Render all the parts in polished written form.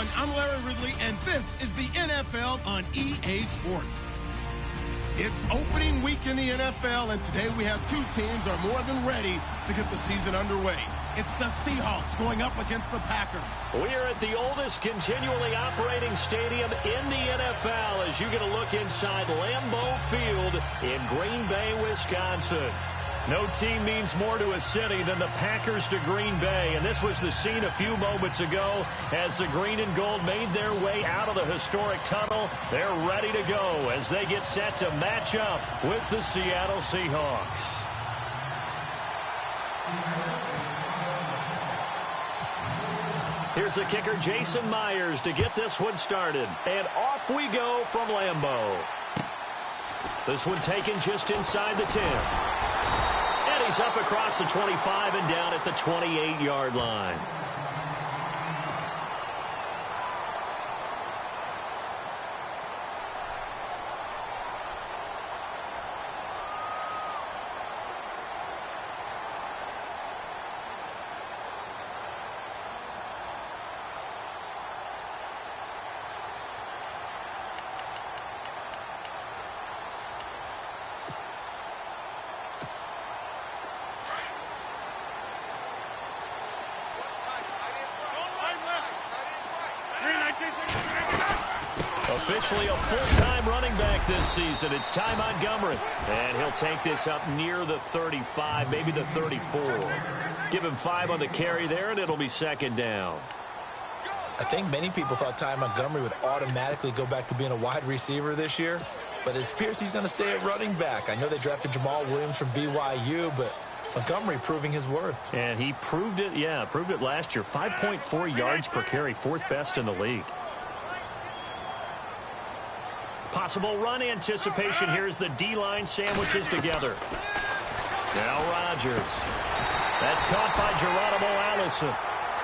everyone. I'm Larry Ridley, and this is the NFL on EA Sports. It's opening week in the NFL, and today we have two teams are more than ready to get the season underway. It's the Seahawks going up against the Packers. We're at the oldest continually operating stadium in the NFL as you get a look inside Lambeau Field in Green Bay, Wisconsin. No team means more to a city than the Packers to Green Bay, and this was the scene a few moments ago as the green and gold made their way out of the historic tunnel. They're ready to go as they get set to match up with the Seattle Seahawks. Here's the kicker, Jason Myers, to get this one started. And off we go from Lambeau. This one taken just inside the 10. And he's up across the 25 and down at the 28-yard line. Officially a full-time running back this season. It's Ty Montgomery. And he'll take this up near the 35, maybe the 34. Give him 5 on the carry there, and it'll be second down. I think many people thought Ty Montgomery would automatically go back to being a wide receiver this year, but it appears he's going to stay at running back. I know they drafted Jamal Williams from BYU, but Montgomery proving his worth. And he proved it, proved it last year. 5.4 yards per carry, 4th best in the league. Possible run anticipation here as the D-line sandwiches together. Now Rodgers. That's caught by Geronimo Allison.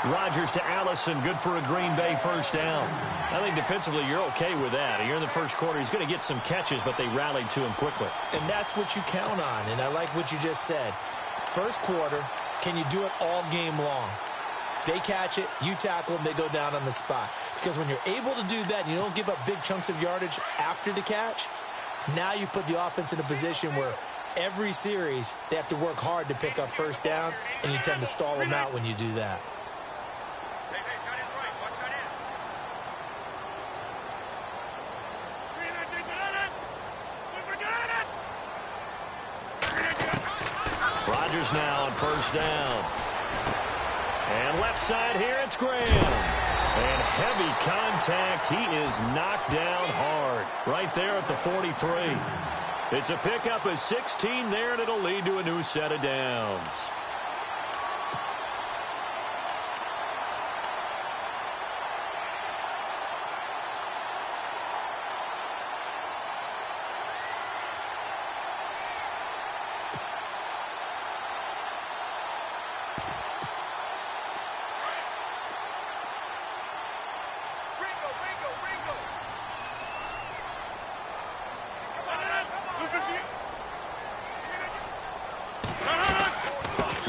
Rodgers to Allison, good for a Green Bay first down. I think defensively you're okay with that. You're in the first quarter. He's going to get some catches, but they rallied to him quickly. And that's what you count on, and I like what you just said. First quarter, can you do it all game long? They catch it, you tackle them, they go down on the spot. Because when you're able to do that and you don't give up big chunks of yardage after the catch, now you put the offense in a position where every series they have to work hard to pick up first downs, and you tend to stall them out when you do that. Rodgers now on first down. And left side here, it's Graham. And heavy contact. He is knocked down hard right there at the 43. It's a pickup of 16 there, and it'll lead to a new set of downs.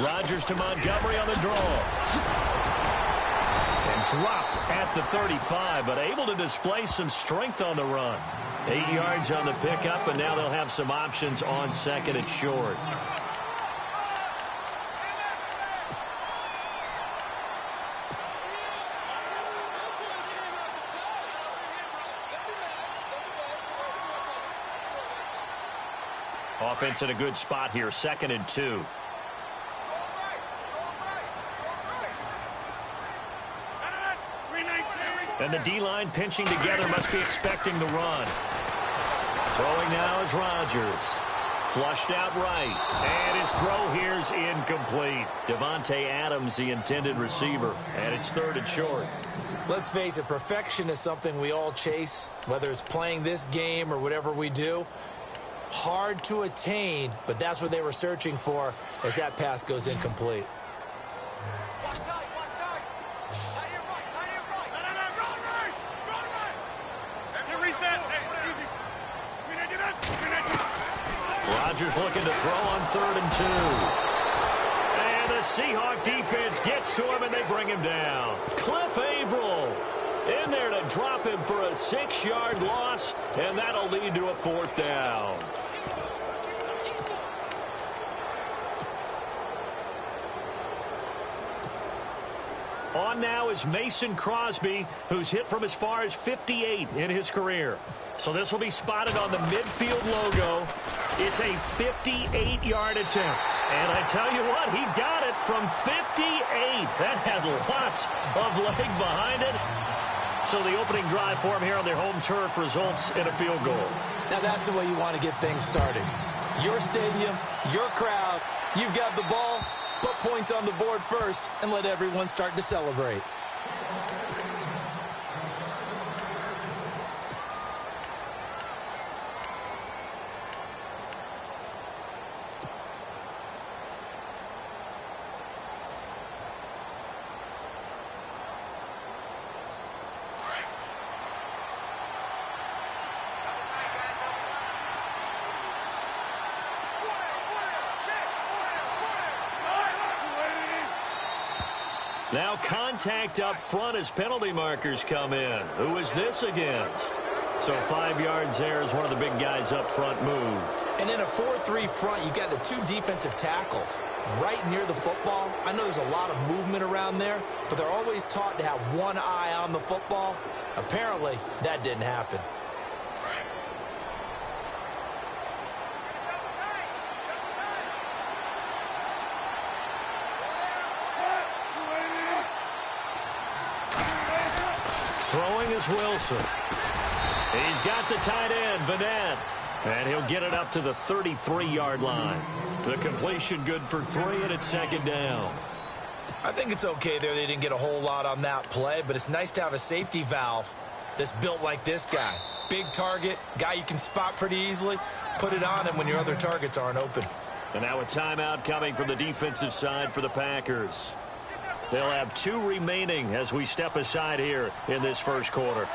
Rodgers to Montgomery on the draw. And dropped at the 35, but able to display some strength on the run. 8 yards on the pickup, and now they'll have some options on second and short. Offense in a good spot here, 2nd and 2. And the D-line pinching together, must be expecting the run. Throwing now is Rodgers. Flushed out right. And his throw here's incomplete. Devontae Adams, the intended receiver. And it's 3rd and short. Let's face it, perfection is something we all chase, whether it's playing this game or whatever we do. Hard to attain, but that's what they were searching for as that pass goes incomplete. Rodgers looking to throw on 3rd and 2. And the Seahawk defense gets to him, and they bring him down. Cliff Averill In there to drop him for a 6-yard loss, and that'll lead to a 4th down. On now is Mason Crosby, who's hit from as far as 58 in his career. So this will be spotted on the midfield logo. It's a 58-yard attempt. And I tell you what, he got it from 58. That had lots of leg behind it. So the opening drive for him here on their home turf results in a field goal. Now that's the way you want to get things started. Your stadium, your crowd, you've got the ball. Put points on the board first and let everyone start to celebrate. Now contact up front as penalty markers come in. Who is this against? So 5 yards there as one of the big guys up front moved. And in a 4-3 front, you've got the 2 defensive tackles right near the football. I know there's a lot of movement around there, but they're always taught to have one eye on the football. Apparently, that didn't happen. Throwing is Wilson. He's got the tight end, Vanette. And he'll get it up to the 33-yard line. The completion good for 3, and it's 2nd down. I think it's okay there. They didn't get a whole lot on that play, but it's nice to have a safety valve that's built like this guy. Big target, guy you can spot pretty easily. Put it on him when your other targets aren't open. And now a timeout coming from the defensive side for the Packers. They'll have 2 remaining as we step aside here in this first quarter.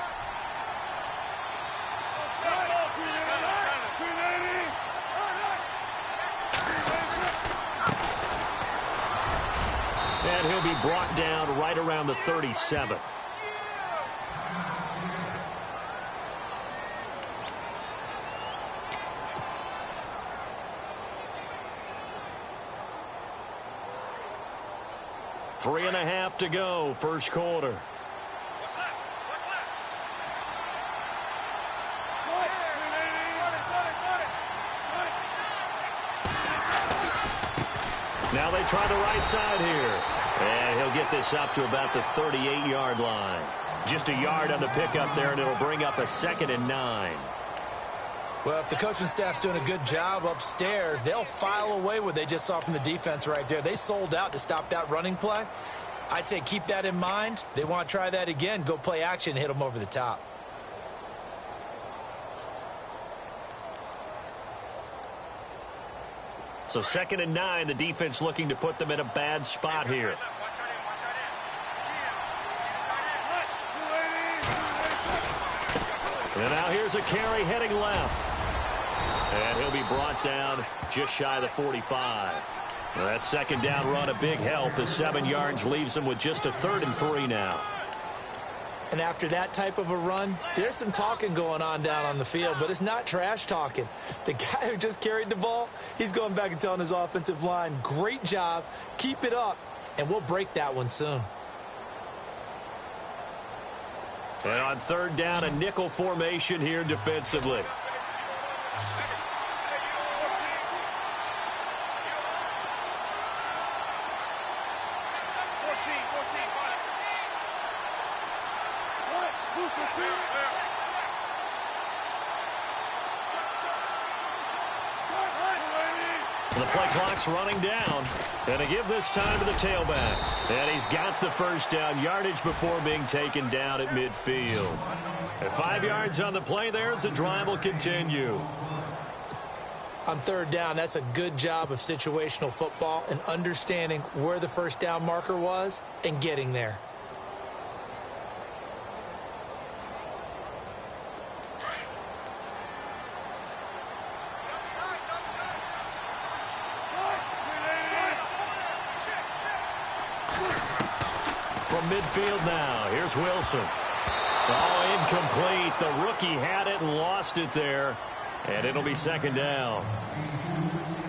And he'll be brought down right around the 37. Three and a half to go, first quarter. Now they try the right side here. And he'll get this up to about the 38-yard line. Just a yard on the pickup there, and it'll bring up a 2nd and 9. Well, if the coaching staff's doing a good job upstairs, they'll file away what they just saw from the defense right there. They sold out to stop that running play. I'd say keep that in mind. They want to try that again. Go play action and hit them over the top. So 2nd and 9, the defense looking to put them in a bad spot here. And now here's a carry heading left. And he'll be brought down just shy of the 45. Well, that 2nd down run a big help as 7 yards leaves him with just a 3rd and 3 now. And after that type of a run, there's some talking going on down on the field, but it's not trash talking. The guy who just carried the ball, he's going back and telling his offensive line, great job, keep it up, and we'll break that one soon. And on 3rd down, a nickel formation here defensively. The play clock's running down. And to give this time to the tailback. And he's got the first down yardage before being taken down at midfield. And 5 yards on the play there as the drive will continue. On 3rd down, that's a good job of situational football and understanding where the first down marker was and getting there. From midfield now, here's Wilson. Oh, incomplete. The rookie had it and lost it there. And it'll be second down.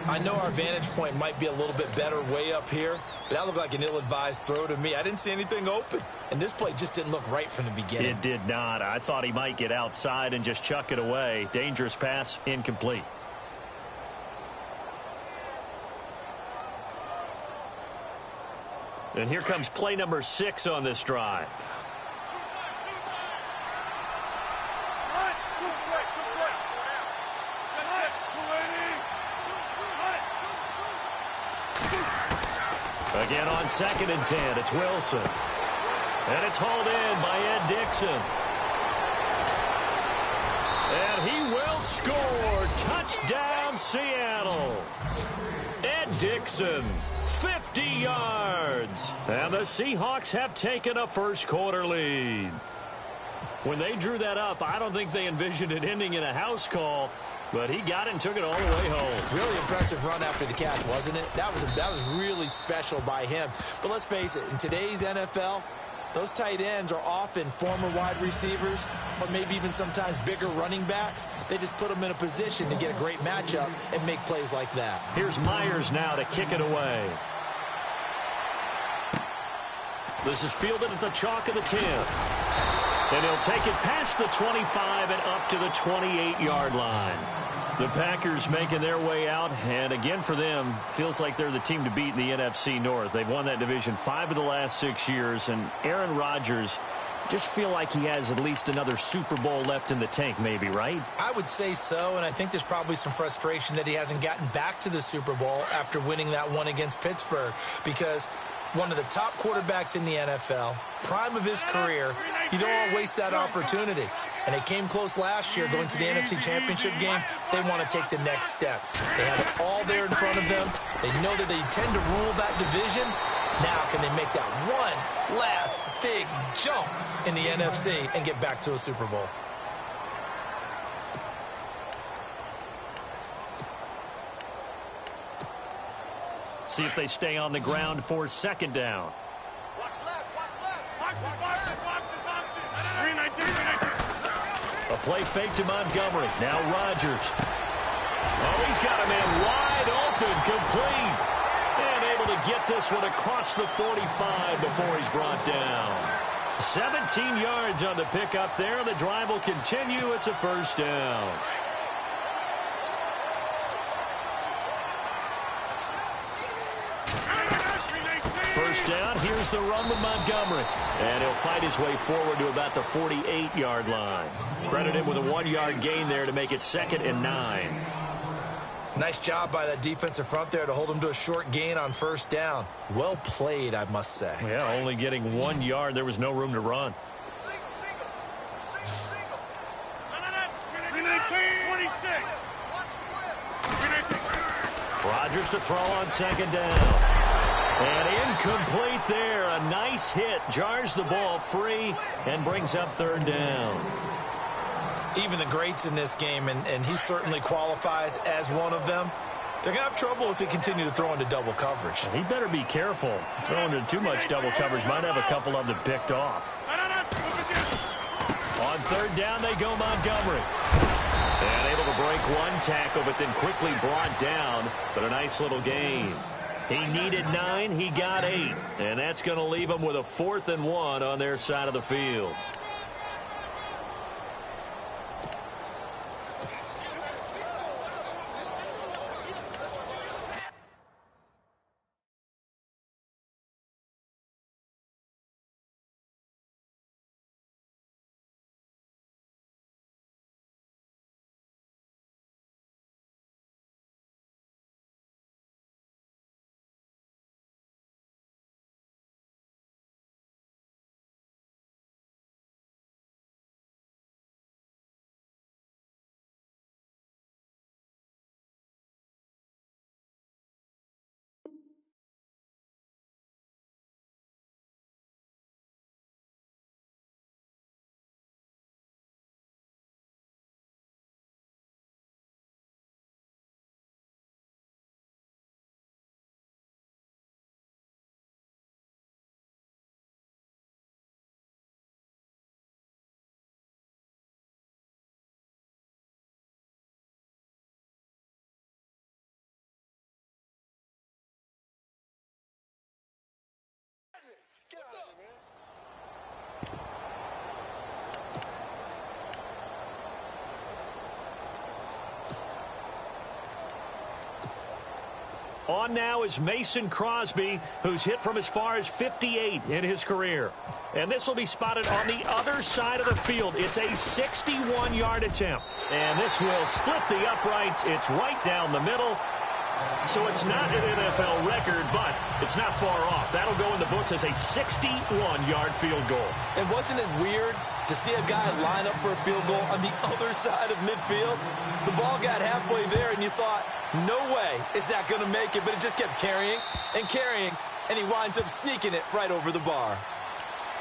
I know our vantage point might be a little bit better way up here, but that looked like an ill-advised throw to me. I didn't see anything open, and this play just didn't look right from the beginning. It did not. I thought he might get outside and just chuck it away. Dangerous pass, incomplete. And here comes play number 6 on this drive. Again on 2nd and 10, it's Wilson. And it's hauled in by Ed Dixon. And he will score. Touchdown, Seattle. Ed Dixon, 50 yards. And the Seahawks have taken a first quarter lead. When they drew that up, I don't think they envisioned it ending in a house call. But he got it and took it all the way home. Really impressive run after the catch, wasn't it? That was really special by him. But let's face it, in today's NFL, those tight ends are often former wide receivers or maybe even sometimes bigger running backs. They just put them in a position to get a great matchup and make plays like that. Here's Myers now to kick it away. This is fielded at the chalk of the 10. And he'll take it past the 25 and up to the 28-yard line. The Packers making their way out, and again for them, feels like they're the team to beat in the NFC North. They've won that division 5 of the last 6 years, and Aaron Rodgers just feel like he has at least another Super Bowl left in the tank maybe, right? I would say so, and I think there's probably some frustration that he hasn't gotten back to the Super Bowl after winning that one against Pittsburgh, because one of the top quarterbacks in the NFL, prime of his career, you don't want to waste that opportunity. And it came close last year going to the NFC Championship game. They want to take the next step. They have it all there in front of them. They know that they tend to rule that division. Now can they make that one last big jump in the NFC and get back to a Super Bowl? See if they stay on the ground for second down. Watch left, watch left. Watch it. 319. A play fake to Montgomery. Now Rodgers. Oh, he's got a man wide open, complete. And able to get this one across the 45 before he's brought down. 17 yards on the pickup there. The drive will continue. It's a first down. First down, here's the run with Montgomery. And he'll fight his way forward to about the 48-yard line. Credit him with a 1-yard gain there to make it 2nd and 9. Nice job by that defensive front there to hold him to a short gain on first down. Well played, I must say. Yeah, only getting 1 yard. There was no room to run. Single. 319, 26. Rodgers to throw on second down. And incomplete there. A nice hit. Jars the ball free and brings up third down. Even the greats in this game, and he certainly qualifies as one of them, they're going to have trouble if they continue to throw into double coverage. He better be careful. Throwing into too much double coverage might have a couple of them picked off. On third down, they go Montgomery. And able to break one tackle, but then quickly brought down. But a nice little gain. He needed 9, he got 8. And that's going to leave him with a 4th and 1 on their side of the field. Get out of here, man. On now is Mason Crosby, who's hit from as far as 58 in his career. And this will be spotted on the other side of the field. It's a 61-yard attempt. And this will split the uprights. It's right down the middle. So it's not an NFL record, but it's not far off. That'll go in the books as a 61-yard field goal. And wasn't it weird to see a guy line up for a field goal on the other side of midfield? The ball got halfway there, and you thought, no way is that going to make it, but it just kept carrying and carrying, and he winds up sneaking it right over the bar.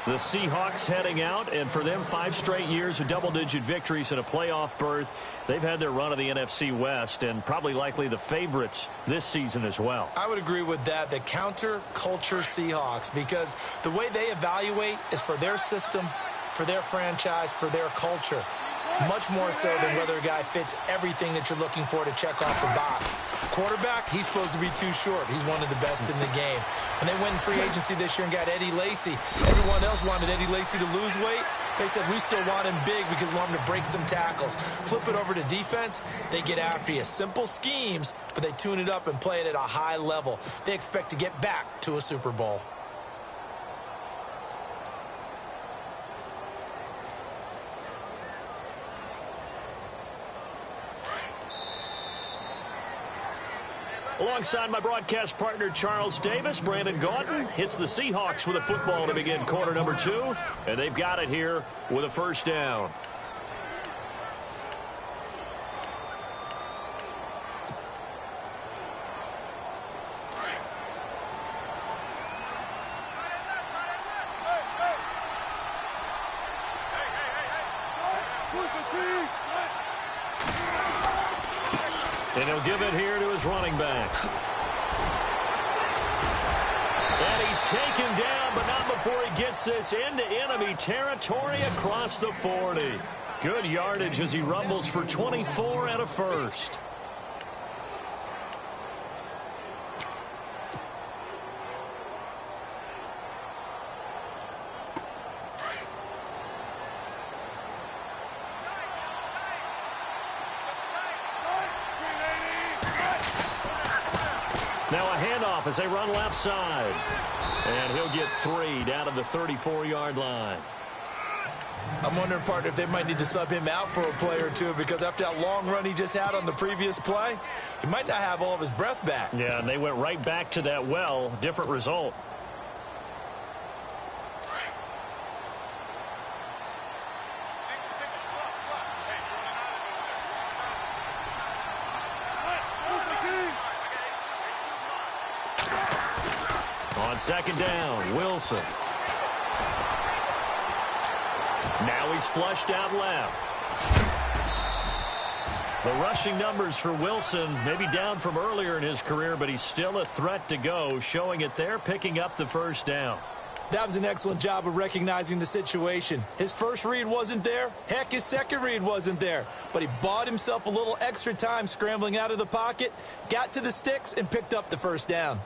The Seahawks heading out, and for them, 5 straight years of double-digit victories and a playoff berth. They've had their run of the NFC West and probably likely the favorites this season as well. I would agree with that, the counter-culture Seahawks, because the way they evaluate is for their system, for their franchise, for their culture. Much more so than whether a guy fits everything that you're looking for to check off the box. Quarterback, he's supposed to be too short. He's one of the best in the game. And they went in free agency this year and got Eddie Lacy. Everyone else wanted Eddie Lacy to lose weight. They said, we still want him big because we want him to break some tackles. Flip it over to defense, they get after you. Simple schemes, but they tune it up and play it at a high level. They expect to get back to a Super Bowl. Alongside my broadcast partner, Charles Davis, Brandon Gaudin hits the Seahawks with a football to begin quarter number 2, and they've got it here with a first down. And he'll give it here to his running back. And he's taken down, but not before he gets this into enemy territory across the 40. Good yardage as he rumbles for 24 and a first. Now a handoff as they run left side. And he'll get 3 down to the 34-yard line. I'm wondering, partner, if they might need to sub him out for a play or two, because after that long run he just had on the previous play, he might not have all of his breath back. Yeah, and they went right back to that well. Different result. On second down, Wilson. Now he's flushed out left. The rushing numbers for Wilson maybe down from earlier in his career, but he's still a threat to go, showing it there, picking up the first down. That was an excellent job of recognizing the situation. His first read wasn't there. Heck, his second read wasn't there. But he bought himself a little extra time scrambling out of the pocket, got to the sticks, and picked up the first down.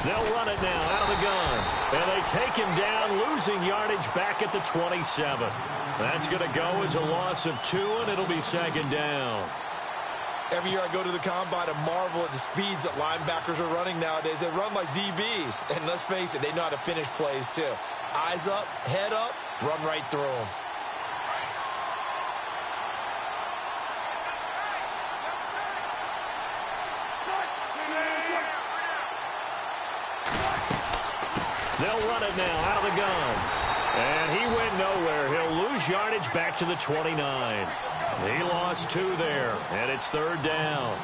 They'll run it now out of the gun. And they take him down, losing yardage back at the 27. That's going to go as a loss of 2, and it'll be second down. Every year I go to the combine and marvel at the speeds that linebackers are running nowadays. They run like DBs. And let's face it, they know how to finish plays too. Eyes up, head up, run right through them. They'll run it now out of the gun. And he went nowhere. He'll lose yardage back to the 29. He lost 2 there, and it's third down.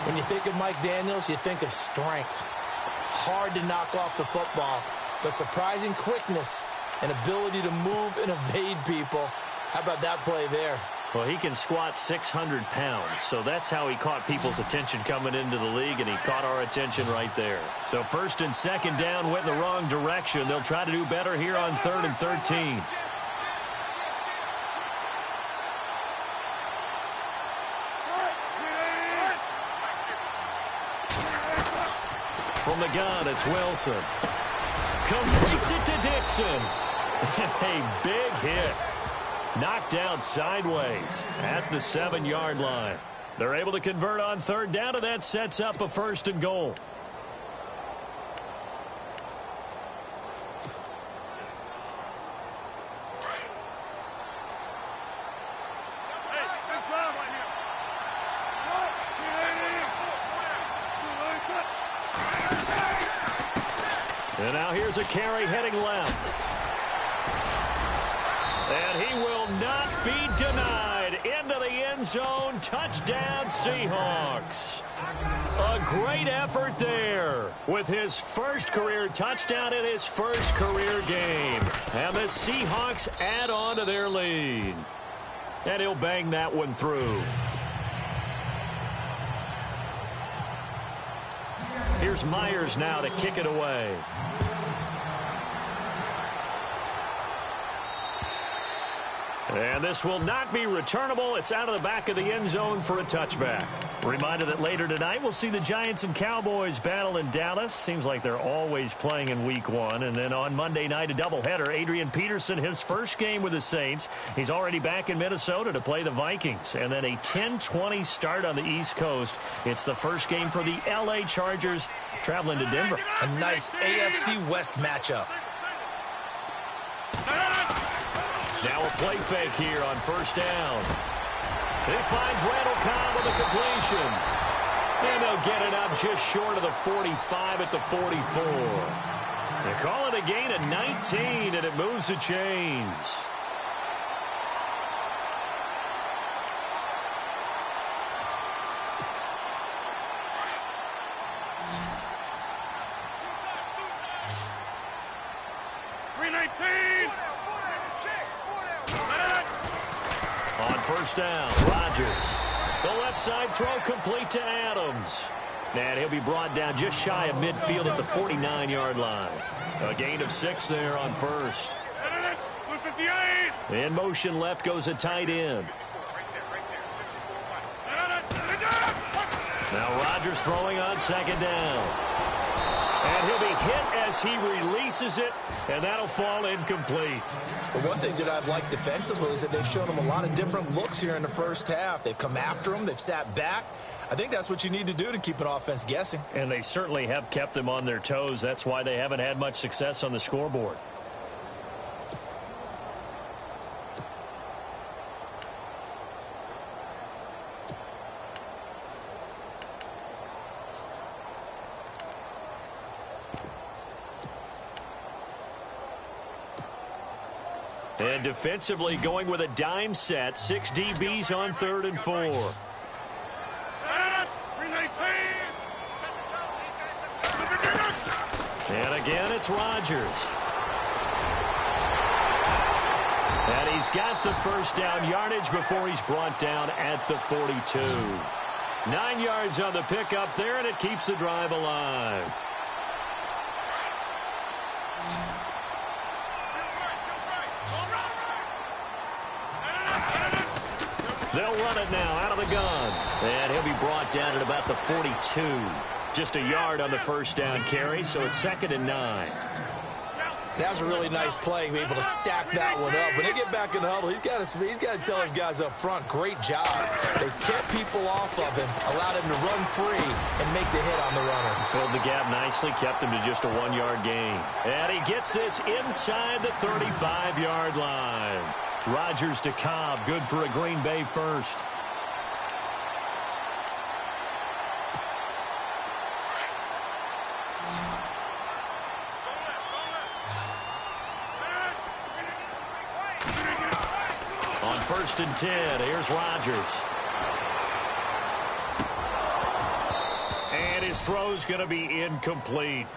When you think of Mike Daniels, you think of strength. Hard to knock off the football, but surprising quickness and ability to move and evade people. How about that play there? Well, he can squat 600 pounds, so that's how he caught people's attention coming into the league, and he caught our attention right there. So first and second down went in the wrong direction. They'll try to do better here on 3rd and 13. From the gun, it's Wilson. Completes it to Dixon. A big hit. Knocked out sideways at the 7-yard line. They're able to convert on third down, and that sets up a 1st and goal. And now here's a carry heading left. And he will not be denied. Into the end zone. Touchdown, Seahawks. A great effort there with his first career touchdown in his first career game. And the Seahawks add on to their lead. And he'll bang that one through. Here's Myers now to kick it away. And this will not be returnable. It's out of the back of the end zone for a touchback. Reminder that later tonight we'll see the Giants and Cowboys battle in Dallas. Seems like they're always playing in Week 1. And then on Monday night, a doubleheader. Adrian Peterson, his first game with the Saints. He's already back in Minnesota to play the Vikings. And then a 10-20 start on the East Coast. It's the first game for the L.A. Chargers traveling to Denver. A nice AFC West matchup. Now a play fake here on first down. He finds Randall Cobb with a completion. And they'll get it up just short of the 45 at the 44. They call it a gain of 19, and it moves the chains. On first down, Rodgers. The left side throw complete to Adams. And he'll be brought down just shy of midfield at the 49-yard line. A gain of 6 there on first. In motion left goes a tight end. Now Rodgers throwing on second down. And he'll be hit as he releases it, and that'll fall incomplete. The one thing that I've liked defensively is that they've shown him a lot of different looks here in the first half. They've come after him. They've sat back. I think that's what you need to do to keep an offense guessing. And they certainly have kept them on their toes. That's why they haven't had much success on the scoreboard. And defensively going with a dime set. 6 DBs on 3rd and 4. And again, it's Rodgers. And he's got the first down yardage before he's brought down at the 42. 9 yards on the pickup there, and it keeps the drive alive. They'll run it now out of the gun. And he'll be brought down at about the 42. Just a yard on the first down carry, so it's 2nd and 9. That was a really nice play, be able to stack that one up. When they get back in the huddle, he's got to tell his guys up front, great job. They kept people off of him, allowed him to run free and make the hit on the runner. Filled the gap nicely, kept him to just a 1-yard gain. And he gets this inside the 35-yard line. Rodgers to Cobb, good for a Green Bay first. On 1st and 10, here's Rodgers. And his throw's going to be incomplete.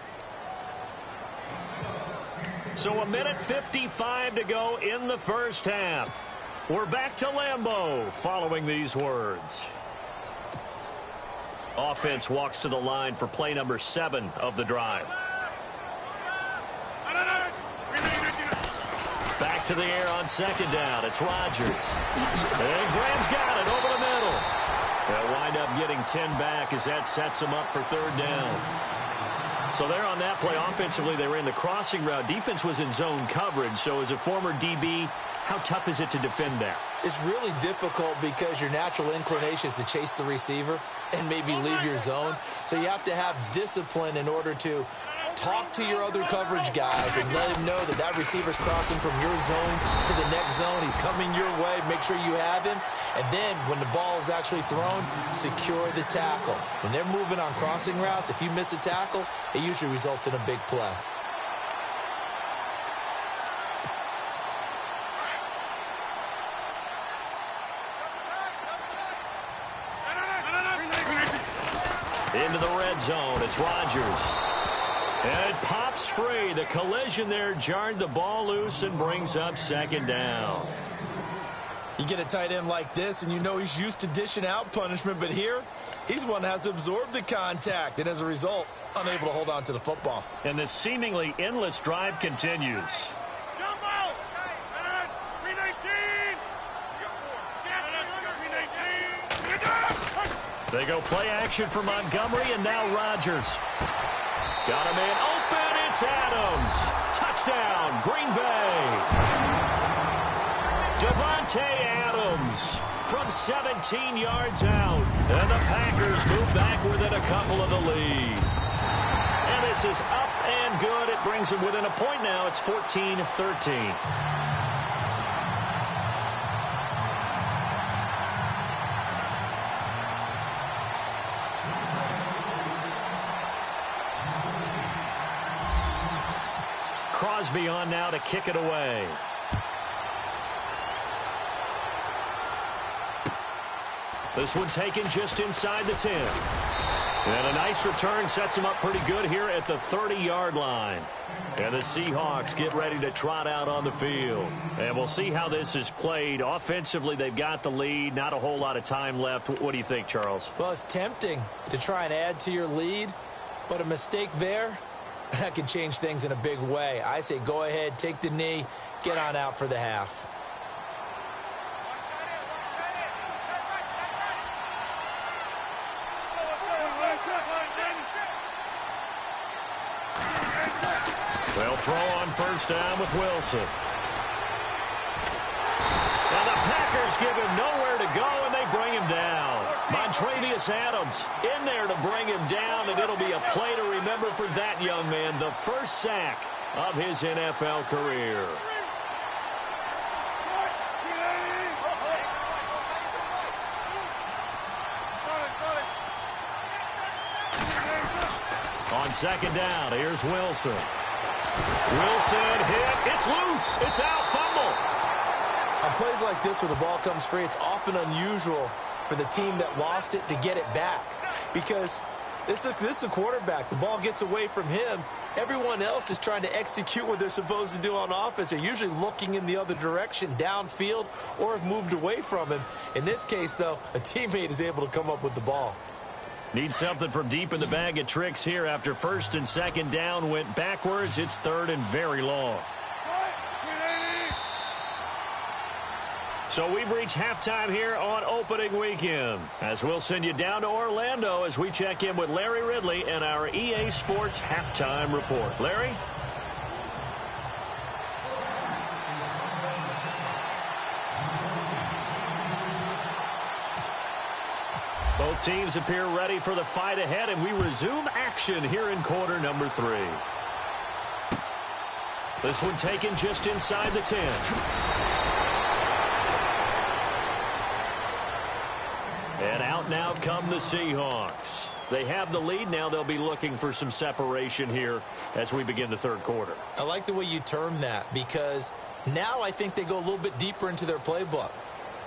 So 1:55 to go in the first half. We're back to Lambeau following these words. Offense walks to the line for play number 7 of the drive. Back to the air on second down. It's Rodgers. And Graham's got it over the middle. They'll wind up getting 10 back as that sets him up for 3rd down. So there on that play, offensively, they ran the crossing route. Defense was in zone coverage. So as a former DB, how tough is it to defend that? It's really difficult because your natural inclination is to chase the receiver and maybe leave your zone. So you have to have discipline in order to talk to your other coverage guys and let him know that that receiver's crossing from your zone to the next zone. He's coming your way. Make sure you have him. And then when the ball is actually thrown, secure the tackle. When they're moving on crossing routes, if you miss a tackle, it usually results in a big play. Into the red zone. It's Rodgers. And it pops free. The collision there jarred the ball loose and brings up second down. You get a tight end like this, and you know he's used to dishing out punishment, but here, he's one that has to absorb the contact, and as a result, unable to hold on to the football. And this seemingly endless drive continues. Jumbo! 319! They go play action for Montgomery, and now Rodgers. Got a man open. It's Adams. Touchdown, Green Bay. Devontae Adams from 17 yards out. And the Packers move back within a couple of the lead. And this is up and good. It brings them within a point now. It's 14-13. Crosby on now to kick it away. This one taken just inside the 10. And a nice return sets him up pretty good here at the 30-yard line. And the Seahawks get ready to trot out on the field. And we'll see how this is played. Offensively, they've got the lead. Not a whole lot of time left. What do you think, Charles? Well, it's tempting to try and add to your lead, but a mistake there, that can change things in a big way. I say go ahead, take the knee, get on out for the half. They'll throw on first down with Wilson. And the Packers give him nowhere to go, and they bring him down. Montravius Adams in there to bring him down, and it'll be a play to remember for that young man. The first sack of his NFL career. On second down, here's Wilson. Wilson hit. It's loose. It's out. Fumble. On plays like this where the ball comes free, it's often unusual for the team that lost it to get it back. Because this is a quarterback. The ball gets away from him. Everyone else is trying to execute what they're supposed to do on offense. They're usually looking in the other direction, downfield, or have moved away from him. In this case, though, a teammate is able to come up with the ball. Need something from deep in the bag of tricks here after first and second down went backwards. It's third and very long. So we've reached halftime here on opening weekend. As we'll send you down to Orlando as we check in with Larry Ridley and our EA Sports halftime report. Larry? Both teams appear ready for the fight ahead, and we resume action here in quarter number 3. This one taken just inside the 10. And out now come the Seahawks. They have the lead. Now they'll be looking for some separation here as we begin the third quarter. I like the way you term that because now I think they go a little bit deeper into their playbook.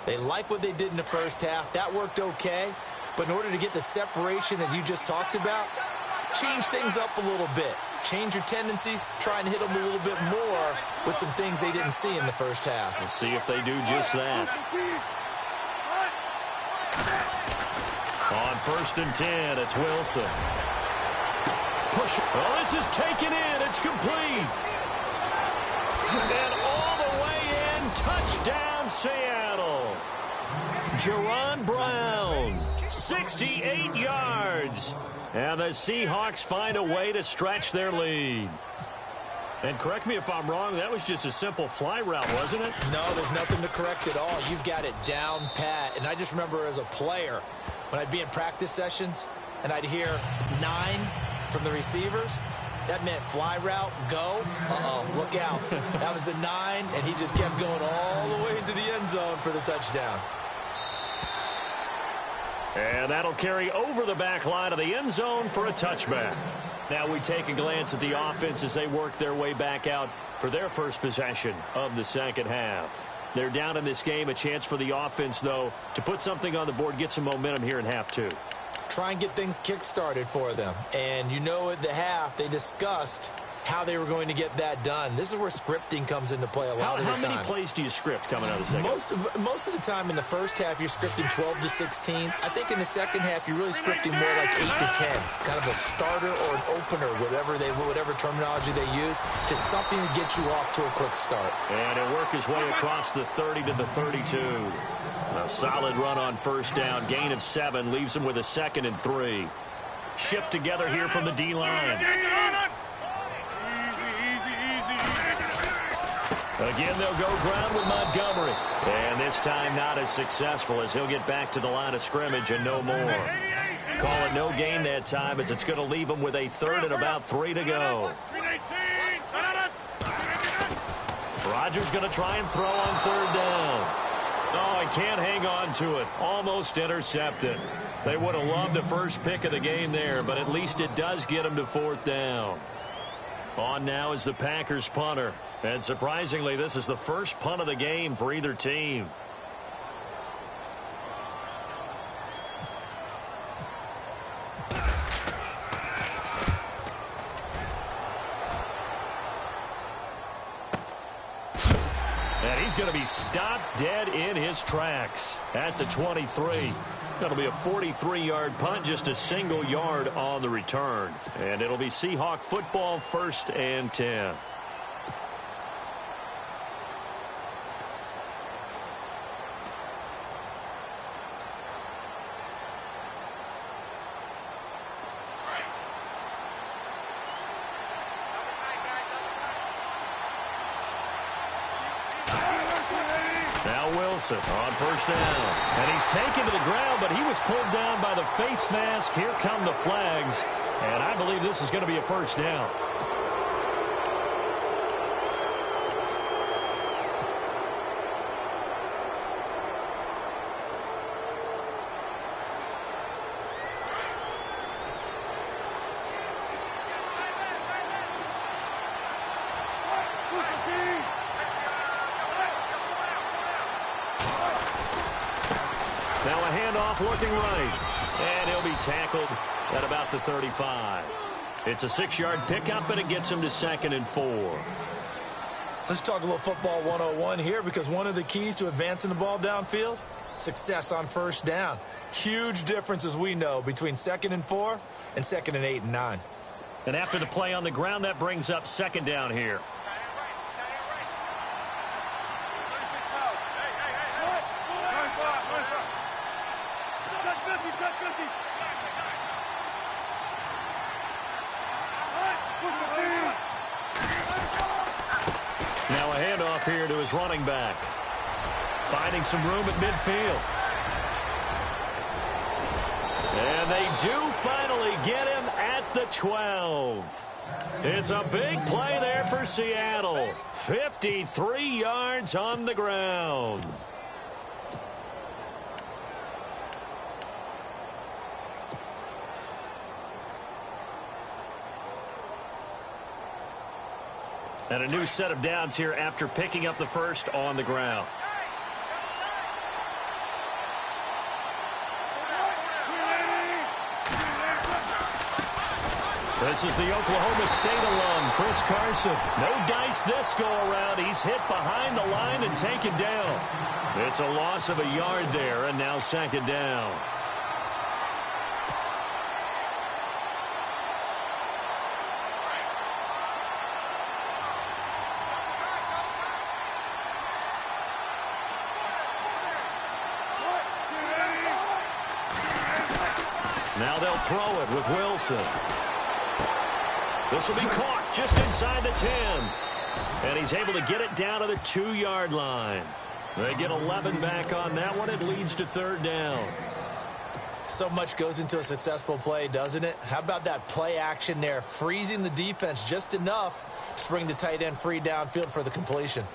They like what they did in the first half. That worked okay. But in order to get the separation that you just talked about, change things up a little bit. Change your tendencies, try and hit them a little bit more with some things they didn't see in the first half. We'll see if they do just that. On first and 10, it's Wilson. Push. Oh, this is taken in. It's complete. And all the way in, touchdown Seattle. Jerron Brown, 68 yards. And the Seahawks find a way to stretch their lead. And correct me if I'm wrong, that was just a simple fly route, wasn't it? No, there's nothing to correct at all. You've got it down pat. And I just remember as a player, when I'd be in practice sessions and I'd hear 9 from the receivers, that meant fly route, go. Look out. That was the 9, and he just kept going all the way into the end zone for the touchdown. And that'll carry over the back line of the end zone for a touchback. Now we take a glance at the offense as they work their way back out for their first possession of the second half. They're down in this game. A chance for the offense, though, to put something on the board, get some momentum here in half 2. Try and get things kick-started for them. And you know at the half, they discussed how they were going to get that done. This is where scripting comes into play a lot of the time. How many plays do you script coming out of the second? Most of the time in the first half, you're scripting 12 to 16. I think in the second half, you're really scripting more like 8 to 10. Kind of a starter or an opener, whatever terminology they use, just something to get you off to a quick start. And he'll work his way across the 30 to the 32. A solid run on first down. Gain of 7 leaves him with a 2nd and 3. Shift together here from the D-line. Again, they'll go ground with Montgomery. And this time not as successful as he'll get back to the line of scrimmage and no more. Call it no gain that time as it's going to leave him with a 3rd and about 3 to go. Rodgers going to try and throw on 3rd down. Oh, he can't hang on to it. Almost intercepted. They would have loved the first pick of the game there, but at least it does get him to 4th down. On now is the Packers punter. And surprisingly, this is the first punt of the game for either team. And he's going to be stopped dead in his tracks at the 23. That'll be a 43-yard punt, just a single yard on the return. And it'll be Seahawk football, 1st and 10. On first down. And he's taken to the ground, but he was pulled down by the face mask. Here come the flags. And I believe this is going to be a first down. Looking right, and he'll be tackled at about the 35. It's a 6-yard pickup, and it gets him to 2nd and 4. Let's talk a little football 101 here, because one of the keys to advancing the ball downfield, success on first down. Huge difference, as we know, between 2nd and 4 and 2nd and 8 and 9. And after the play on the ground, that brings up 2nd down here. Now a handoff here to his running back. Finding some room at midfield. And they do finally get him at the 12. It's a big play there for Seattle. 53 yards on the ground. And a new set of downs here after picking up the first on the ground. This is the Oklahoma State alum, Chris Carson. No dice this go-around. He's hit behind the line and taken down. It's a loss of a yard there, and now 2nd down. Now they'll throw it with Wilson. This will be caught just inside the 10. And he's able to get it down to the 2-yard line. They get 11 back on that one. It leads to 3rd down. So much goes into a successful play, doesn't it? How about that play action there? Freezing the defense just enough to bring the tight end free downfield for the completion.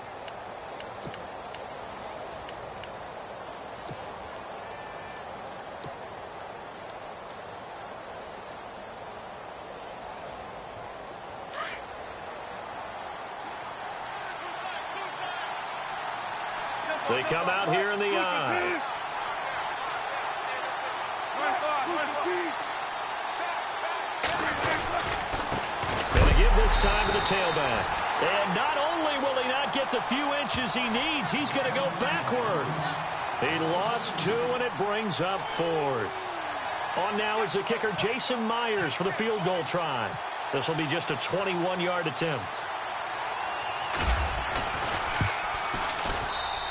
They come out here in the eye. And they give this time to the tailback. And not only will he not get the few inches he needs, he's going to go backwards. He lost 2, and it brings up 4th. On now is the kicker, Jason Myers, for the field goal try. This will be just a 21-yard attempt.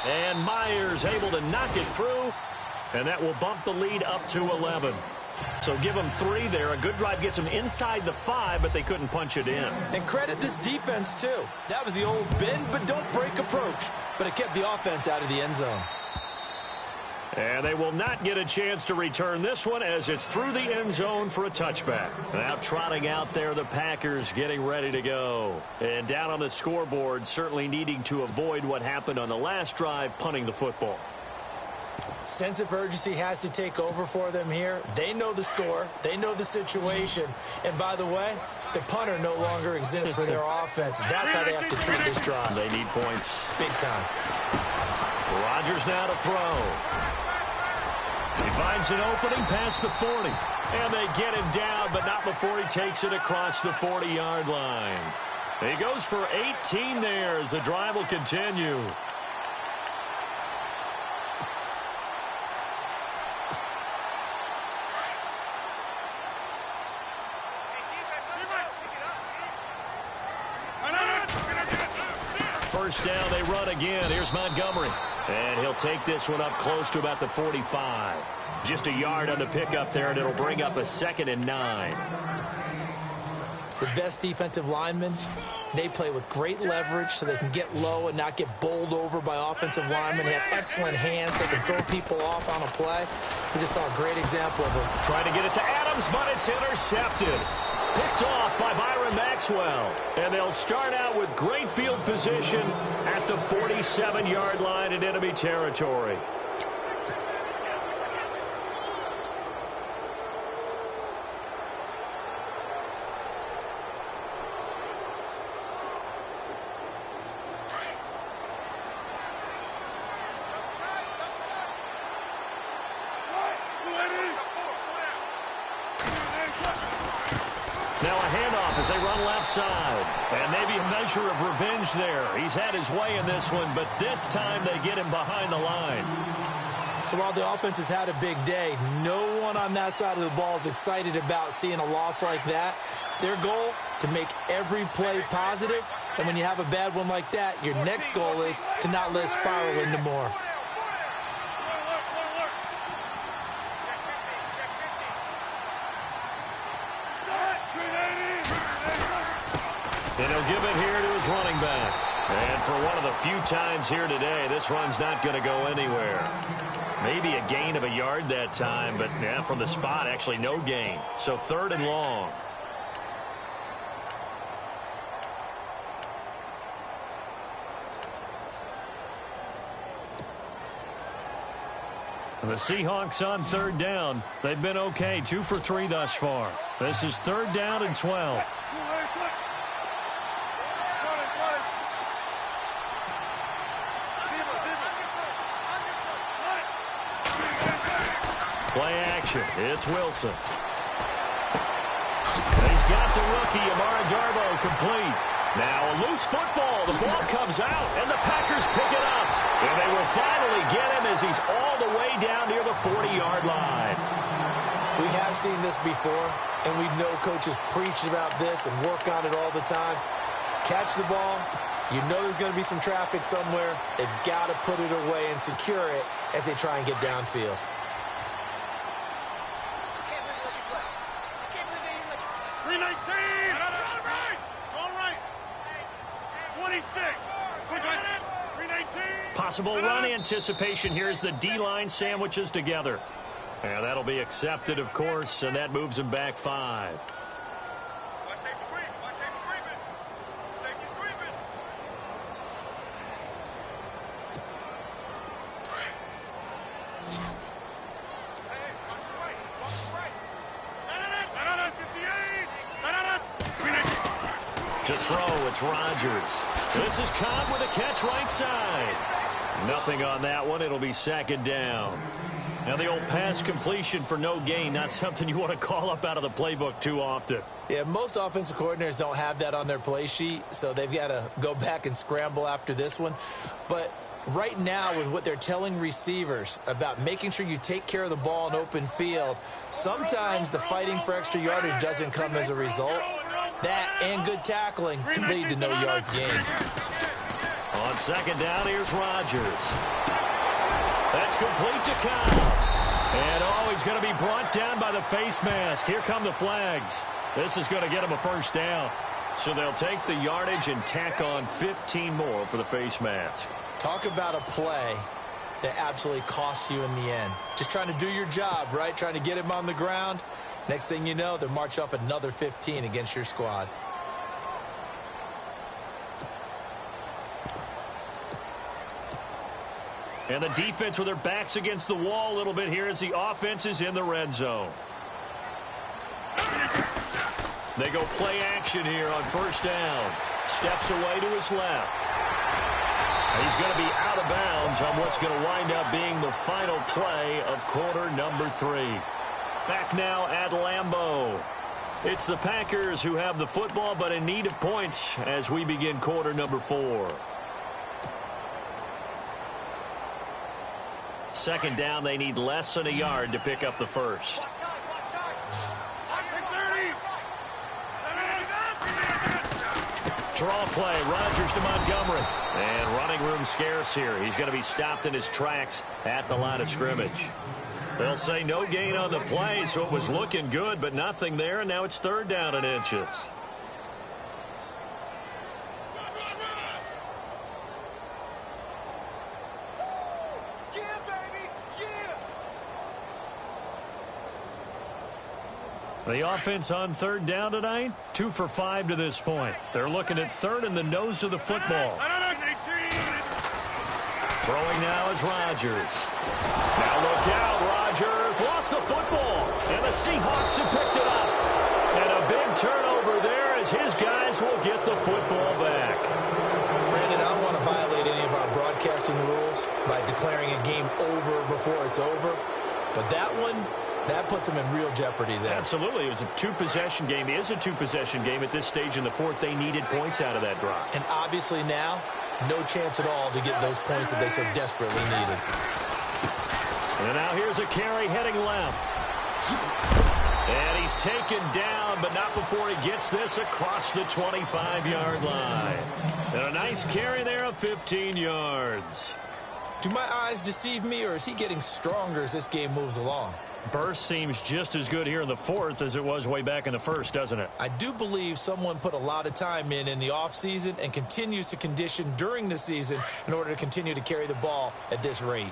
And Myers able to knock it through, and that will bump the lead up to 11. So give them 3 there. A good drive gets them inside the 5, but they couldn't punch it in. And credit this defense, too. That was the old bend but don't break approach, but it kept the offense out of the end zone. And they will not get a chance to return this one as it's through the end zone for a touchback. Now trotting out there, the Packers getting ready to go. And down on the scoreboard, certainly needing to avoid what happened on the last drive, punting the football. Sense of urgency has to take over for them here. They know the score. They know the situation. And by the way, the punter no longer exists for their offense. That's how they have to treat this drive. They need points. Big time. Rodgers now to throw. He finds an opening past the 40. And they get him down, but not before he takes it across the 40-yard line. He goes for 18 there as the drive will continue. First down, they run again. Here's Montgomery. And he'll take this one up close to about the 45. Just a yard on the pickup there, and it'll bring up a 2nd and 9. The best defensive linemen, they play with great leverage so they can get low and not get bowled over by offensive linemen. They have excellent hands. They can throw people off on a play. We just saw a great example of it. Trying to get it to Adams, but it's intercepted. Picked off by Byron Maxwell. And they'll start out with great field position at the 47-yard line in enemy territory. Now a handoff as they run left side. And maybe a measure of revenge there. He's had his way in this one, but this time they get him behind the line. So while the offense has had a big day, no one on that side of the ball is excited about seeing a loss like that. Their goal, to make every play positive. And when you have a bad one like that, your next goal is to not let it spiral into more. And he'll give it here to his running back. And for one of the few times here today, this run's not going to go anywhere. Maybe a gain of a yard that time, but yeah, from the spot, actually no gain. So 3rd and long. And the Seahawks on 3rd down. They've been okay, 2 for 3 thus far. This is 3rd down and 12. Play action. It's Wilson. He's got the rookie, Amara Darbo, complete. Now a loose football. The ball comes out, and the Packers pick it up. And they will finally get him as he's all the way down near the 40-yard line. We have seen this before, and we know coaches preach about this and work on it all the time. Catch the ball. You know there's going to be some traffic somewhere. They've got to put it away and secure it as they try and get downfield. Possible run anticipation here as the D-line sandwiches together. And that'll be accepted, of course, and that moves him back 5. To throw, it's Rodgers. This is Cobb with a catch right side. Nothing on that one. It'll be 2nd down. Now, the old pass completion for no gain, not something you want to call up out of the playbook too often. Yeah, most offensive coordinators don't have that on their play sheet, so they've got to go back and scramble after this one. But right now, with what they're telling receivers about making sure you take care of the ball in open field, sometimes the fighting for extra yardage doesn't come as a result. That and good tackling can lead to no yards gained. On 2nd down, here's Rodgers. That's complete to Cobb. And, he's going to be brought down by the face mask. Here come the flags. This is going to get him a 1st down. So they'll take the yardage and tack on 15 more for the face mask. Talk about a play that absolutely costs you in the end. Just trying to do your job, right? Trying to get him on the ground. Next thing you know, they're march off another 15 against your squad. And the defense with their backs against the wall a little bit here as the offense is in the red zone. They go play action here on 1st down. Steps away to his left. He's going to be out of bounds on what's going to wind up being the final play of quarter number 3. Back now at Lambeau. It's the Packers who have the football, but in need of points as we begin quarter number 4. 2nd down, they need less than a yard to pick up the 1st. Draw play, Rodgers to Montgomery. And running room scarce here. He's going to be stopped in his tracks at the line of scrimmage. They'll say no gain on the play, so it was looking good, but nothing there, and now it's 3rd down and inches. The offense on 3rd down tonight, 2 for 5 to this point. They're looking at 3rd in the nose of the football. Throwing now is Rodgers. Now look out, Rodgers lost the football, and the Seahawks have picked it up. And a big turnover there as his guys will get the football back. Brandon, I don't want to violate any of our broadcasting rules by declaring a game over before it's over, but that one, that puts them in real jeopardy there. Absolutely. It was a 2-possession game. It is a 2-possession game at this stage in the 4th. They needed points out of that drive. And obviously now, no chance at all to get those points that they so desperately needed. And now here's a carry heading left. And he's taken down, but not before he gets this across the 25-yard line. And a nice carry there of 15 yards. Do my eyes deceive me, or is he getting stronger as this game moves along? Burst seems just as good here in the 4th as it was way back in the 1st, doesn't it? I do believe someone put a lot of time in the offseason and continues to condition during the season in order to continue to carry the ball at this rate.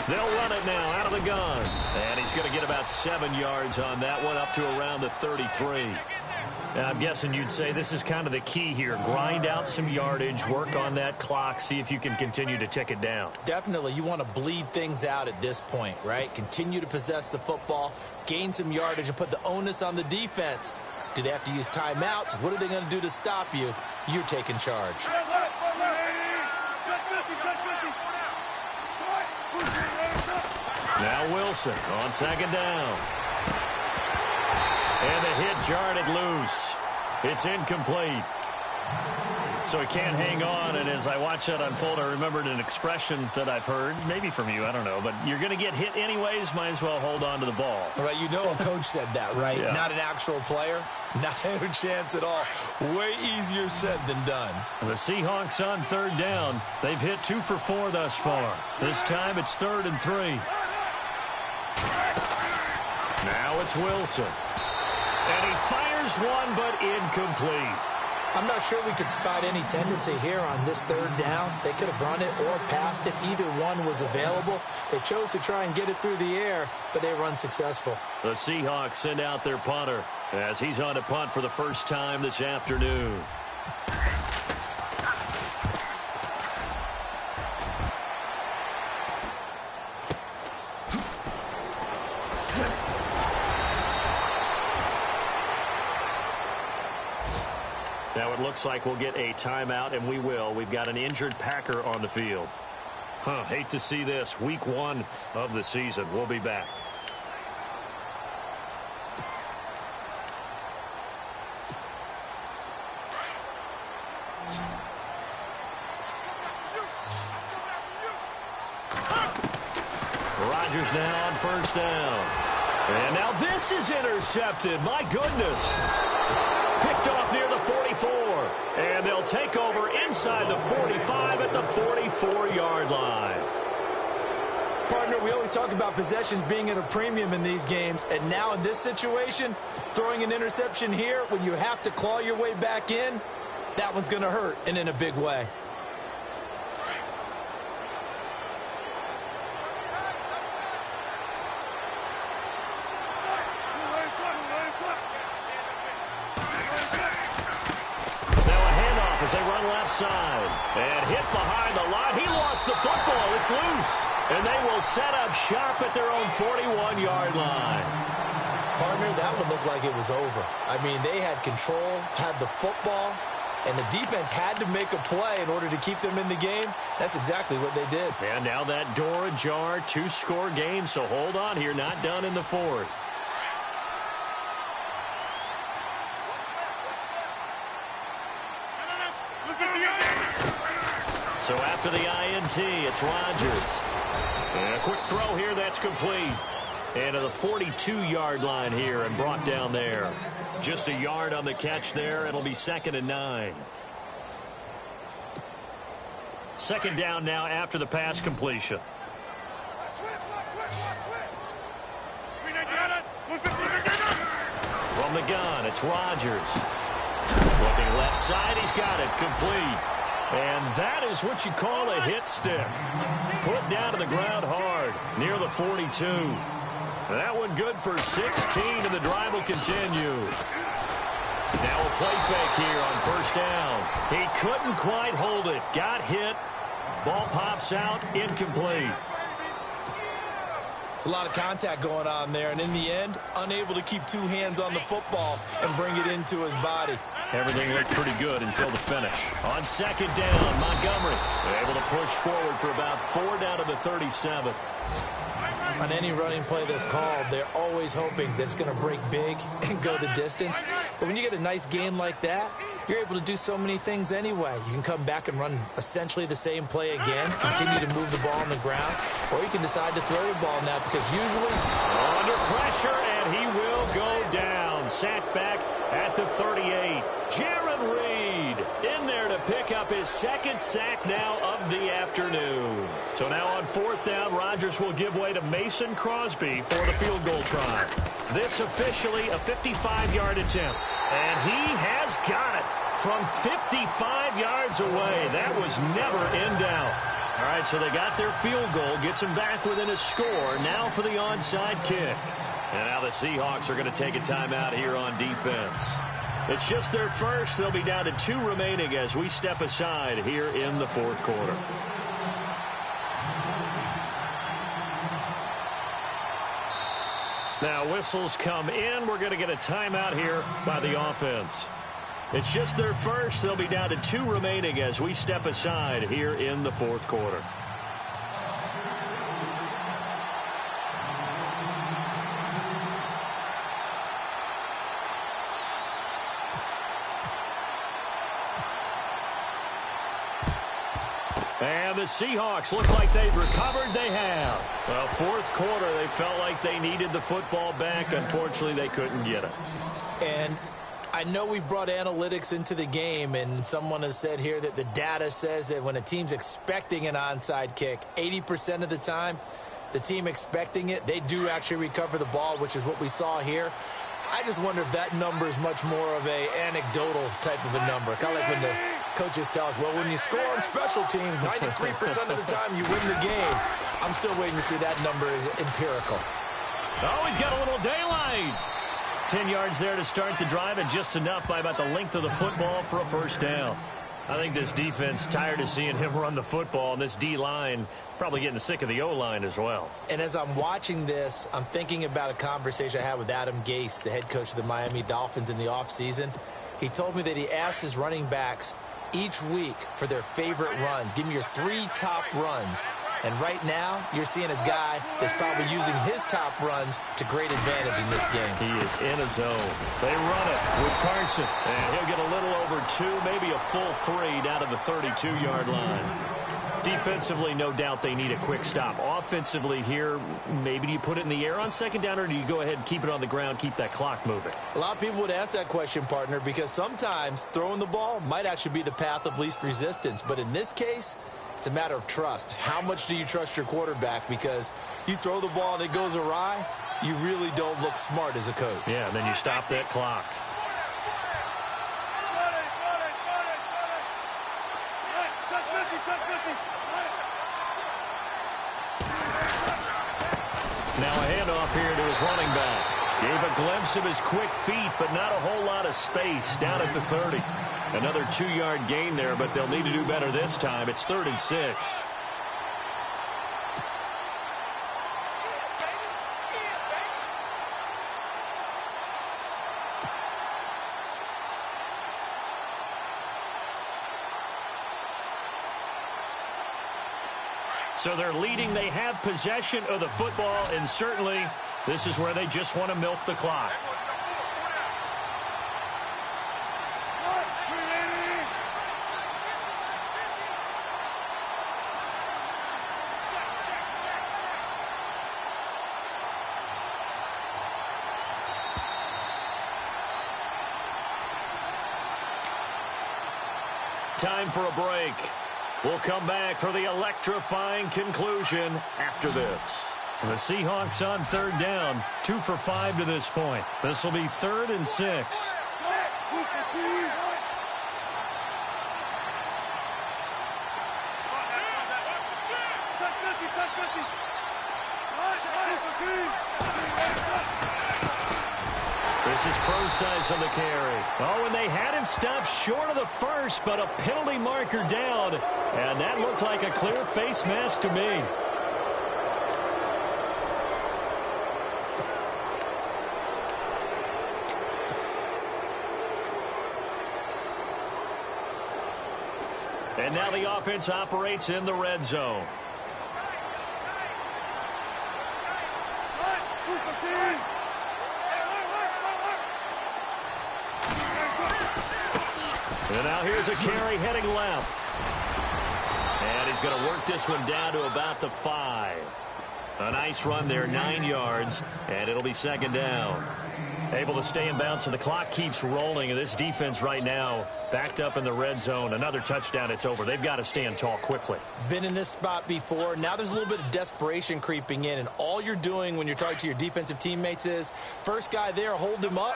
They'll run it now out of the gun. And he's going to get about 7 yards on that one, up to around the 33. And I'm guessing you'd say this is kind of the key here. Grind out some yardage, work on that clock, see if you can continue to tick it down. Definitely. You want to bleed things out at this point, right? Continue to possess the football, gain some yardage, and put the onus on the defense. Do they have to use timeouts? What are they going to do to stop you? You're taking charge. Now Wilson on 2nd down. And the hit jarred it loose. It's incomplete. So he can't hang on, and as I watch that unfold, I remembered an expression that I've heard, maybe from you, I don't know, but you're going to get hit anyways, might as well hold on to the ball. All right, you know a coach said that, right? Yeah. Not an actual player. Not a chance at all. Way easier said than done. The Seahawks on 3rd down. They've hit 2 for 4 thus far. This time it's 3rd and 3. Now it's Wilson. And he fires one, but incomplete. I'm not sure we could spot any tendency here on this third down. They could have run it or passed it. Either one was available. They chose to try and get it through the air, but they were unsuccessful. The Seahawks send out their punter as he's on to punt for the first time this afternoon. Now it looks like we'll get a timeout, and we will. We've got an injured Packer on the field. Hate to see this. Week 1 of the season. We'll be back. Rodgers now on first down. And now this is intercepted. My goodness. Picked off near the 44. And they'll take over inside the 45 at the 44-yard line. Partner, we always talk about possessions being at a premium in these games. And now in this situation, throwing an interception here when you have to claw your way back in, that one's going to hurt, and in a big way. As they run left side and hit behind the line. He lost the football. It's loose. And they will set up shop at their own 41-yard line. Partner, that one looked like it was over. I mean, they had control, had the football, and the defense had to make a play in order to keep them in the game. That's exactly what they did. And now that door ajar, 2-score game. So hold on here, not done in the fourth. So after the INT, it's Rodgers. And a quick throw here, that's complete. And to the 42-yard line here and brought down there. Just a yard on the catch there. It'll be 2nd and 9. Second down now after the pass completion. From the gun, it's Rodgers. Looking left side, he's got it, complete. And that is what you call a hit stick. Put down to the ground hard, near the 42. That one good for 16, and the drive will continue. Now a play fake here on first down. He couldn't quite hold it. Got hit. Ball pops out, incomplete. It's a lot of contact going on there, and in the end, unable to keep 2 hands on the football and bring it into his body. Everything looked pretty good until the finish. On second down, Montgomery able to push forward for about 4 down to the 37. On any running play that's called, they're always hoping that it's going to break big and go the distance. But when you get a nice game like that, you're able to do so many things anyway. You can come back and run essentially the same play again, continue to move the ball on the ground, or you can decide to throw the ball now because usually under pressure, and he will go down. Sacked back at the 38. Jaron Reed in there to pick up his 2nd sack now of the afternoon. So now on 4th down, Rodgers will give way to Mason Crosby for the field goal try. This officially a 55-yard attempt. And he has got it from 55 yards away. That was never in doubt. All right, so they got their field goal, gets them back within a score. Now for the onside kick. And now the Seahawks are going to take a timeout here on defense. It's just their first. They'll be down to 2 remaining as we step aside here in the 4th quarter. Now whistles come in. We're going to get a timeout here by the offense. It's just their first. They'll be down to 2 remaining as we step aside here in the 4th quarter. And the Seahawks, looks like they've recovered. They have. Well, 4th quarter, they felt like they needed the football back. Unfortunately, they couldn't get it. And I know we brought analytics into the game, and someone has said here that the data says that when a team's expecting an onside kick, 80% of the time, the team expecting it, they do actually recover the ball, which is what we saw here. I just wonder if that number is much more of a anecdotal type of a number. Kind of like when the coaches tell us, well, when you score on special teams, 93% of the time you win the game. I'm still waiting to see that number is empirical. Oh, he's got a little daylight. 10 yards there to start the drive, and just enough by about the length of the football for a first down. I think this defense tired of seeing him run the football, and this D-line probably getting sick of the O-line as well. And as I'm watching this, I'm thinking about a conversation I had with Adam Gase, the head coach of the Miami Dolphins in the offseason. He told me that he asked his running backs each week for their favorite runs. Give me your 3 top runs. And right now, you're seeing a guy that's probably using his top runs to great advantage in this game. He is in a zone. They run it with Carson. And he'll get a little over 2, maybe a full 3 down to the 32-yard line. Defensively, no doubt they need a quick stop. Offensively here, maybe do you put it in the air on second down, or do you go ahead and keep it on the ground, keep that clock moving? A lot of people would ask that question, partner, because sometimes throwing the ball might actually be the path of least resistance. But in this case, it's a matter of trust. How much do you trust your quarterback? Because you throw the ball and it goes awry, you really don't look smart as a coach. Yeah, and then you stop that clock. Now a handoff here to his running back. Gave a glimpse of his quick feet, but not a whole lot of space down at the 30. Another 2-yard gain there, but they'll need to do better this time. It's 3rd and 6. So they're leading. They have possession of the football, and certainly this is where they just want to milk the clock. Time for a break. We'll come back for the electrifying conclusion after this. The Seahawks on 3rd down, 2 for 5 to this point. This will be 3rd and 6. This is Procise on the carry. Oh, and they had him stopped short of the first, but a penalty marker down. And that looked like a clear face mask to me. And now the offense operates in the red zone. And now here's a carry heading left. And he's going to work this one down to about the 5. A nice run there, 9 yards, and it'll be 2nd down. Able to stay in bounds, so the clock keeps rolling. And this defense right now backed up in the red zone. Another touchdown, it's over. They've got to stand tall quickly. Been in this spot before. Now there's a little bit of desperation creeping in, and all you're doing when you're talking to your defensive teammates is first guy there, hold him up.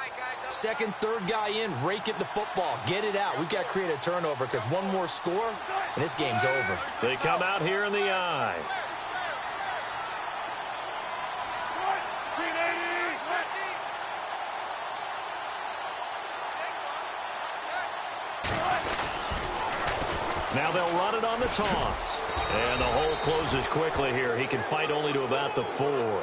Second, third guy in, rake at the football. Get it out. We've got to create a turnover because one more score, and this game's over. They come out here in the eye. Now they'll run it on the toss. And the hole closes quickly here. He can fight only to about the 4.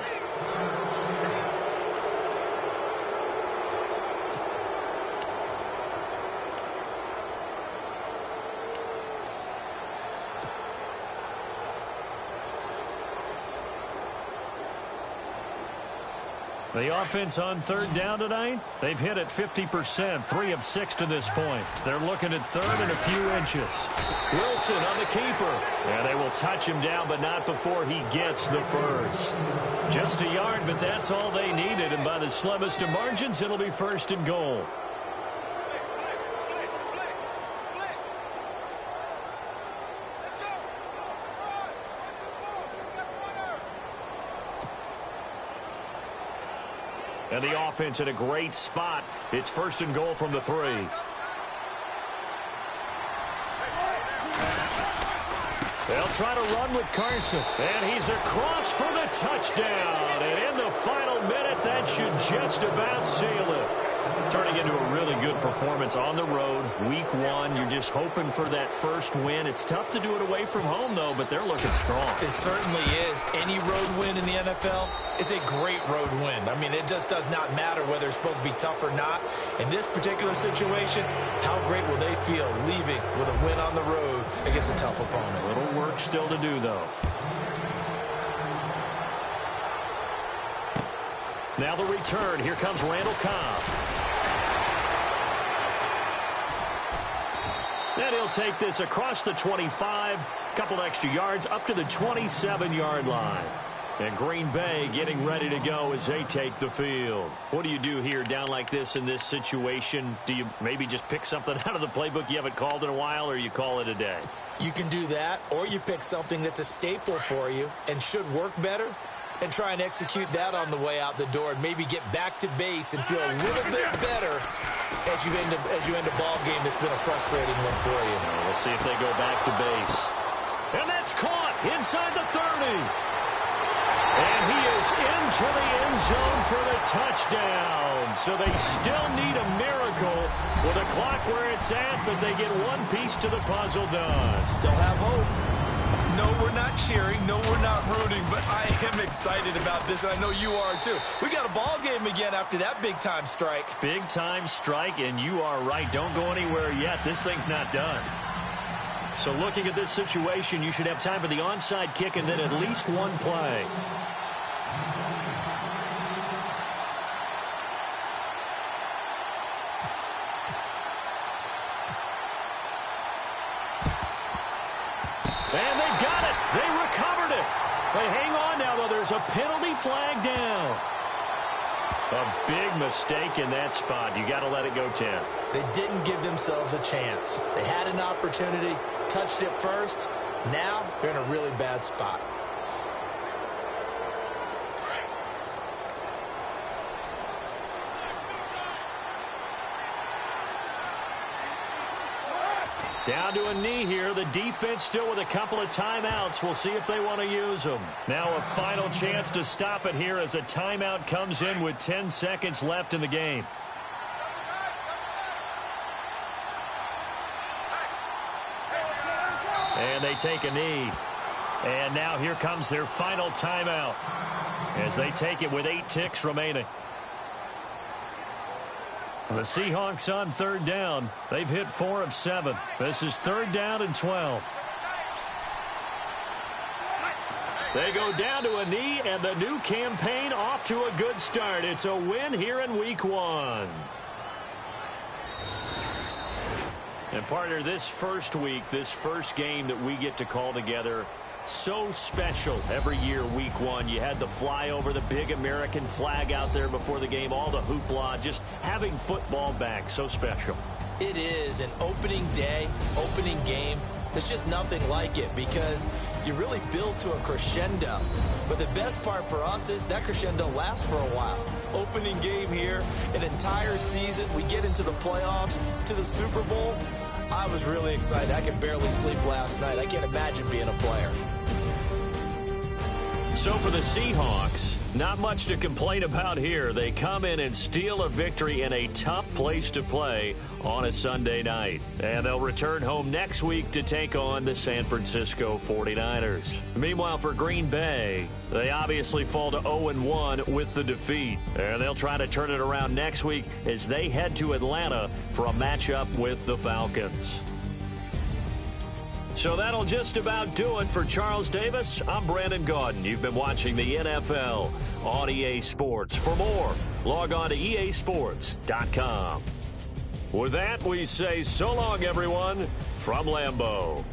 The offense on 3rd down tonight, they've hit it 50%, 3 of 6 to this point. They're looking at 3rd and a few inches. Wilson on the keeper. And they will touch him down, but not before he gets the first. Just a yard, but that's all they needed. And by the slimmest of margins, it'll be 1st and goal. And the offense in a great spot. It's 1st and goal from the 3. They'll try to run with Carson. And he's across for the touchdown. And in the final minute, that should just about seal it. Turning into a really good performance on the road. Week 1, you're just hoping for that first win. It's tough to do it away from home, though, but they're looking strong. It certainly is. Any road win in the NFL is a great road win. I mean, it just does not matter whether it's supposed to be tough or not. In this particular situation, how great will they feel leaving with a win on the road against a tough opponent? A little work still to do, though. Now the return. Here comes Randall Cobb. And he'll take this across the 25. Couple extra yards up to the 27-yard line. And Green Bay getting ready to go as they take the field. What do you do here down like this in this situation? Do you maybe just pick something out of the playbook you haven't called in a while, or you call it a day? You can do that, or you pick something that's a staple for you and should work better and try and execute that on the way out the door and maybe get back to base and feel a little bit better as you end a ball game that's been a frustrating one for you. We'll see if they go back to base. And that's caught inside the 30. And he is into the end zone for the touchdown. So they still need a miracle with a clock where it's at, but they get one piece to the puzzle done. Still have hope. No, we're not cheering. No, we're not rooting, but I am excited about this, and I know you are too. We got a ball game again after that big-time strike. Big-time strike, and you are right. Don't go anywhere yet. This thing's not done. So looking at this situation, you should have time for the onside kick and then at least one play. And they've got it. They recovered it. They hang on now, though. There's a penalty flag down. A big mistake in that spot. You got to let it go 10. They didn't give themselves a chance. They had an opportunity, touched it first. Now they're in a really bad spot. Down to a knee here. The defense still with a couple of timeouts. We'll see if they want to use them. Now a final chance to stop it here as a timeout comes in with 10 seconds left in the game. And they take a knee. And now here comes their final timeout as they take it with 8 ticks remaining. The Seahawks on 3rd down. They've hit 4 of 7. This is 3rd down and 12. They go down to a knee, and the new campaign off to a good start. It's a win here in Week 1. And partner, this first week, this first game that we get to call together, so special every year, Week 1. You had the flyover, the big American flag out there before the game, all the hoopla, just having football back, so special. It is an opening day, opening game. There's just nothing like it because you really build to a crescendo. But the best part for us is that crescendo lasts for a while. Opening game here, an entire season. We get into the playoffs, to the Super Bowl. I was really excited. I could barely sleep last night. I can't imagine being a player. So for the Seahawks, not much to complain about here. They come in and steal a victory in a tough place to play on a Sunday night. And they'll return home next week to take on the San Francisco 49ers. Meanwhile, for Green Bay, they obviously fall to 0-1 with the defeat. And they'll try to turn it around next week as they head to Atlanta for a matchup with the Falcons. So that'll just about do it for Charles Davis. I'm Brandon Gaudin. You've been watching the NFL on EA Sports. For more, log on to easports.com. With that, we say so long, everyone, from Lambeau.